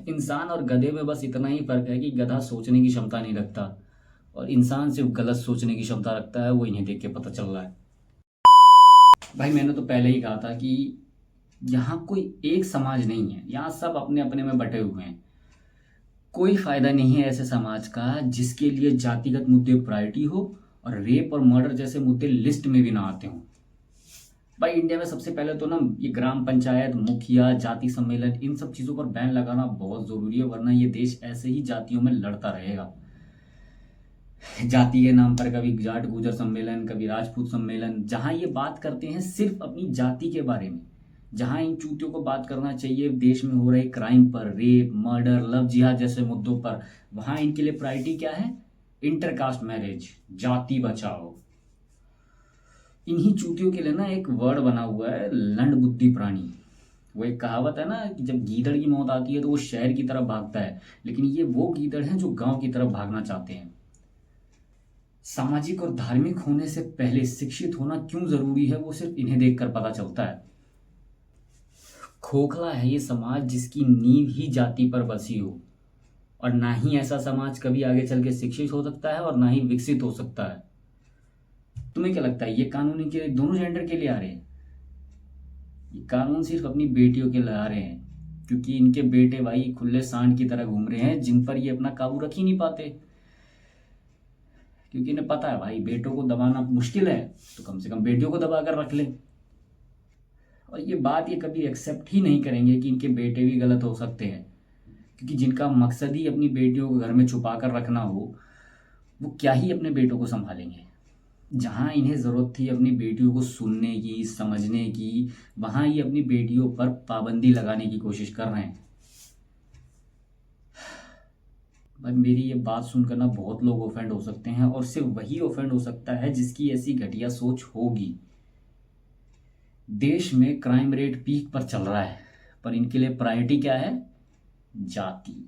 इंसान और गधे में बस इतना ही फर्क है कि गधा सोचने की क्षमता नहीं रखता और इंसान सिर्फ गलत सोचने की क्षमता रखता है। वो इन्हें देख के पता चल रहा है। भाई मैंने तो पहले ही कहा था कि यहाँ कोई एक समाज नहीं है, यहाँ सब अपने अपने में बटे हुए हैं। कोई फायदा नहीं है ऐसे समाज का जिसके लिए जातिगत मुद्दे प्रायोरिटी हो और रेप और मर्डर जैसे मुद्दे लिस्ट में भी ना आते हों। भाई इंडिया में सबसे पहले तो ना ये ग्राम पंचायत, मुखिया, जाति सम्मेलन, इन सब चीज़ों पर बैन लगाना बहुत ज़रूरी है, वरना ये देश ऐसे ही जातियों में लड़ता रहेगा। जाति के नाम पर कभी जाट गुजर सम्मेलन, कभी राजपूत सम्मेलन, जहां ये बात करते हैं सिर्फ अपनी जाति के बारे में। जहां इन चूतियों को बात करना चाहिए देश में हो रहे क्राइम पर, रेप, मर्डर, लव जिहाद जैसे मुद्दों पर, वहां इनके लिए प्रायोरिटी क्या है? इंटरकास्ट मैरिज, जाति बचाओ। इन्हीं चूतियों के लिए ना एक वर्ड बना हुआ है, लंड बुद्धि प्राणी। वो एक कहावत है ना कि जब गीदड़ की मौत आती है तो वो शहर की तरफ भागता है, लेकिन ये वो गीदड़ हैं जो गांव की तरफ भागना चाहते हैं। सामाजिक और धार्मिक होने से पहले शिक्षित होना क्यों जरूरी है, वो सिर्फ इन्हें देखकर पता चलता है। खोखला है ये समाज जिसकी नींव ही जाति पर बसी हो, और ना ही ऐसा समाज कभी आगे चल के शिक्षित हो सकता है और ना ही विकसित हो सकता है। तुम्हें क्या लगता है ये कानून के दोनों जेंडर के लिए आ रहे हैं? ये कानून सिर्फ अपनी बेटियों के लिए आ रहे हैं, क्योंकि इनके बेटे भाई खुले सांड की तरह घूम रहे हैं जिन पर ये अपना काबू रख ही नहीं पाते। क्योंकि इन्हें पता है भाई बेटों को दबाना मुश्किल है, तो कम से कम बेटियों को दबा कर रख ले। और ये बात ये कभी एक्सेप्ट ही नहीं करेंगे कि इनके बेटे भी गलत हो सकते हैं, क्योंकि जिनका मकसद ही अपनी बेटियों को घर में छुपा कर रखना हो, वो क्या ही अपने बेटों को संभालेंगे। जहाँ इन्हें ज़रूरत थी अपनी बेटियों को सुनने की, समझने की, वहाँ ये अपनी बेटियों पर पाबंदी लगाने की कोशिश कर रहे हैं। भाई मेरी ये बात सुनकर ना बहुत लोग ऑफेंड हो सकते हैं, और सिर्फ वही ऑफेंड हो सकता है जिसकी ऐसी घटिया सोच होगी। देश में क्राइम रेट पीक पर चल रहा है, पर इनके लिए प्रायोरिटी क्या है? जाति।